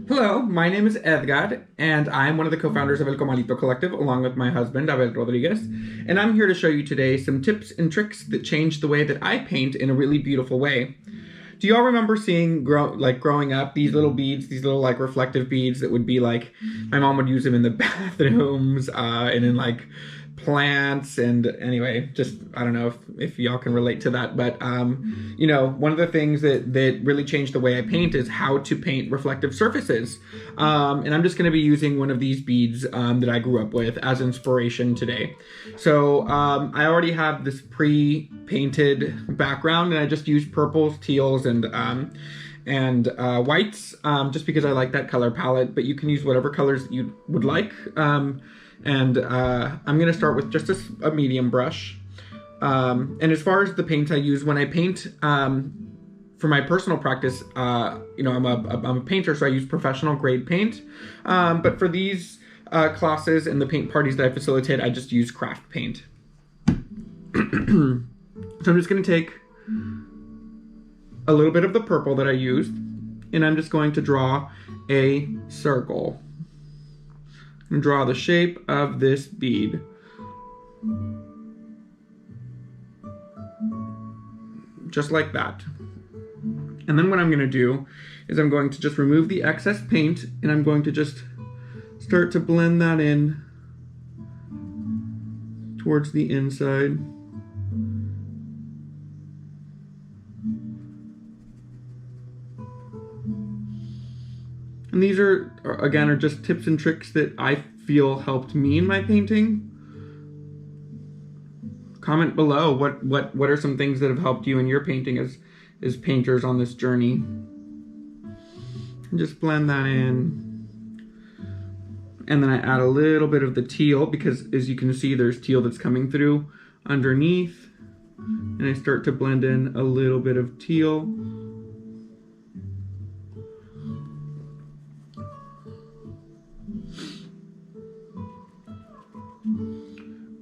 Hello, my name is Edgar, and I'm one of the co-founders of El Comalito Collective, along with my husband, Abel Rodriguez. And I'm here to show you today some tips and tricks that change the way that I paint in a really beautiful way. Do you all remember seeing, growing up, these little beads, these little, reflective beads that would be, my mom would use them in the bathrooms, and in, plants, and anyway, just, I don't know if y'all can relate to that, but, one of the things that really changed the way I paint is how to paint reflective surfaces. And I'm just going to be using one of these beads that I grew up with as inspiration today. So I already have this pre-painted background, and I just used purples, teals, and whites, just because I like that color palette, but you can use whatever colors you would like. I'm going to start with just a medium brush. And as far as the paint I use when I paint, for my personal practice, I'm a painter, so I use professional grade paint. But for these classes and the paint parties that I facilitate, I just use craft paint. So I'm just going to take a little bit of the purple that I used, and I'm just going to draw a circle. And draw the shape of this bead. Just like that. And then what I'm going to do is I'm going to just remove the excess paint, and I'm going to just start to blend that in towards the inside. And these are just tips and tricks that I feel helped me in my painting. Comment below what are some things that have helped you in your painting as painters on this journey. And just blend that in. And then I add a little bit of the teal, because as you can see, there's teal that's coming through underneath. And I start to blend in a little bit of teal.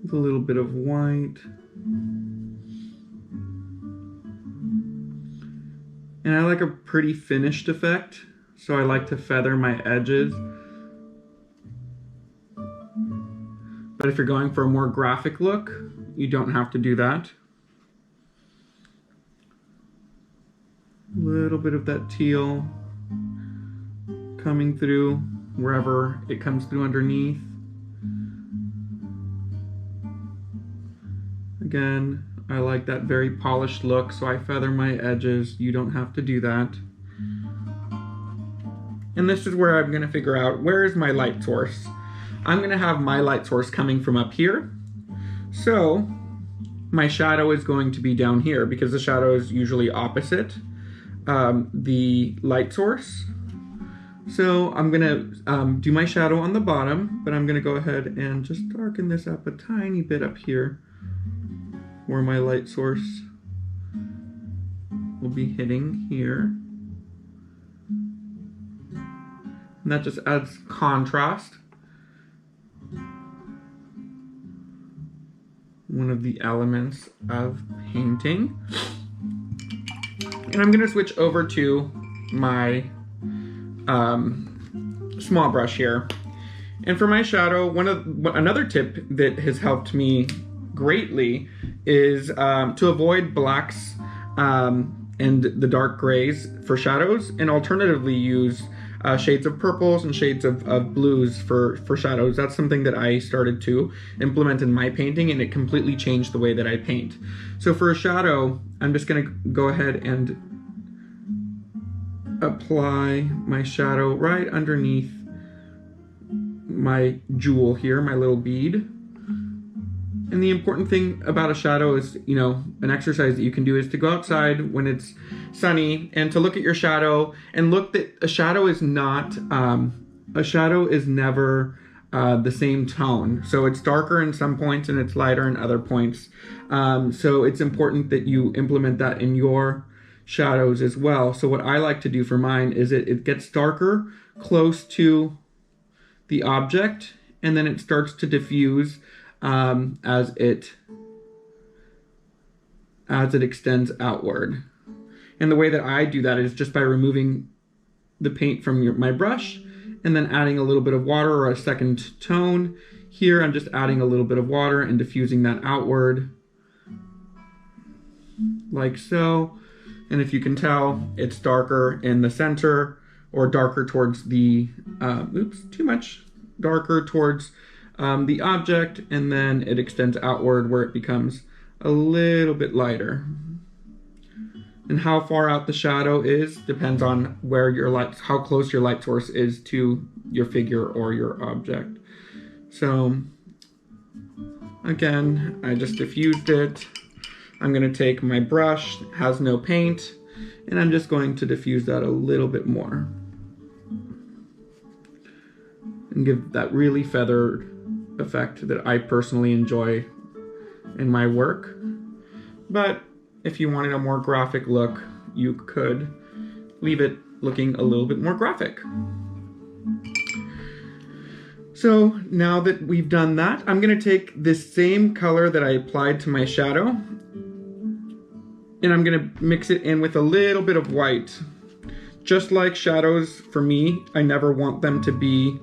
A little bit of white. And I like a pretty finished effect, so I like to feather my edges. But if you're going for a more graphic look, you don't have to do that. A little bit of that teal coming through wherever it comes through underneath. Again, I like that very polished look, so I feather my edges. You don't have to do that. And this is where I'm going to figure out, where is my light source? I'm going to have my light source coming from up here. So my shadow is going to be down here, because the shadow is usually opposite the light source. So I'm going to do my shadow on the bottom, but I'm going to go ahead and just darken this up a tiny bit up here, where my light source will be hitting here. And that just adds contrast. One of the elements of painting. And I'm going to switch over to my small brush here. And for my shadow, another tip that has helped me greatly is to avoid blacks and the dark grays for shadows, and alternatively use shades of purples and shades of blues for shadows. That's something that I started to implement in my painting, and it completely changed the way that I paint. So for a shadow, I'm just going to go ahead and apply my shadow right underneath my jewel here, my little bead. And the important thing about a shadow is, an exercise that you can do is to go outside when it's sunny and to look at your shadow and look that a shadow is never the same tone. So it's darker in some points and it's lighter in other points. So it's important that you implement that in your shadows as well. So what I like to do for mine is it gets darker close to the object, and then it starts to diffuse as it extends outward. And the way that I do that is just by removing the paint from my brush and then adding a little bit of water or a second tone. Here I'm just adding a little bit of water and diffusing that outward like so. And if you can tell, it's darker in the center or darker towards the, oops, too much, darker towards the object, and then it extends outward where it becomes a little bit lighter. And how far out the shadow is depends on where your light, how close your light source is to your figure or your object. So again, I just diffused it. I'm gonna take my brush, has no paint, and I'm just going to diffuse that a little bit more and give that really feathered effect that I personally enjoy in my work. But if you wanted a more graphic look, you could leave it looking a little bit more graphic. So now that we've done that, I'm gonna take this same color that I applied to my shadow and I'm gonna mix it in with a little bit of white. Just like shadows, for me, I never want them to be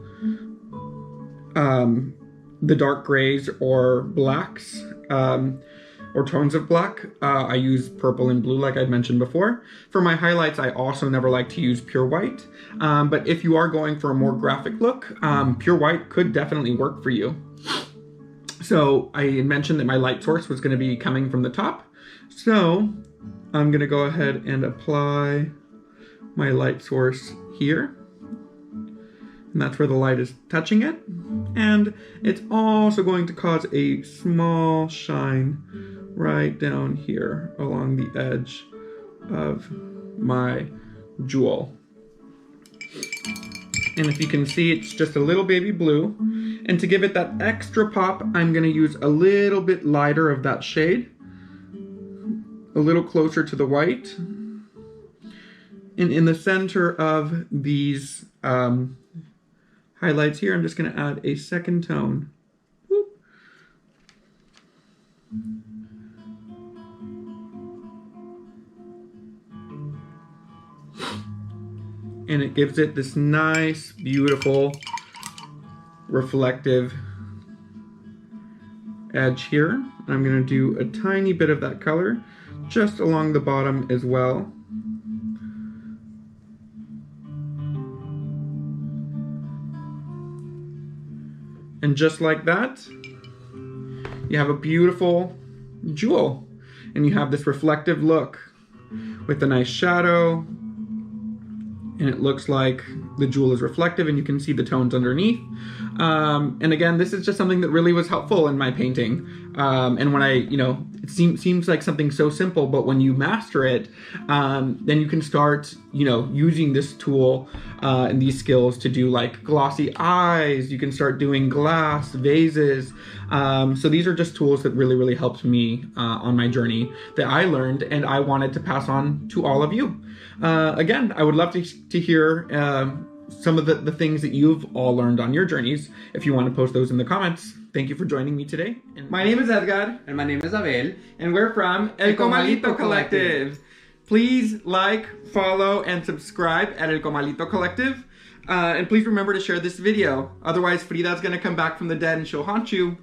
the dark grays or blacks, or tones of black. I use purple and blue like I mentioned before. For my highlights, I also never like to use pure white. But if you are going for a more graphic look, pure white could definitely work for you. So I mentioned that my light source was gonna be coming from the top. So I'm gonna go ahead and apply my light source here. And that's where the light is touching it. And it's also going to cause a small shine right down here along the edge of my jewel. And if you can see, it's just a little baby blue. And to give it that extra pop, I'm gonna use a little bit lighter of that shade, a little closer to the white. And in the center of these highlights here, I'm just gonna add a second tone. Whoop. And it gives it this nice, beautiful, reflective edge here. I'm gonna do a tiny bit of that color just along the bottom as well. And just like that, you have a beautiful jewel. And you have this reflective look with a nice shadow. And it looks like the jewel is reflective and you can see the tones underneath. And again, this is just something that really was helpful in my painting. And when it seems like something so simple, but when you master it, then you can start, using this tool and these skills to do like glossy eyes. You can start doing glass, vases. So these are just tools that really, really helped me on my journey that I learned and I wanted to pass on to all of you. Again, I would love to hear some of the things that you've all learned on your journeys. If you want to post those in the comments. Thank you for joining me today. And my name is Edgar. And my name is Abel. And we're from El Comalito Collective. Please like, follow, and subscribe at El Comalito Collective. And please remember to share this video. Otherwise, Frida's gonna come back from the dead and she'll haunt you.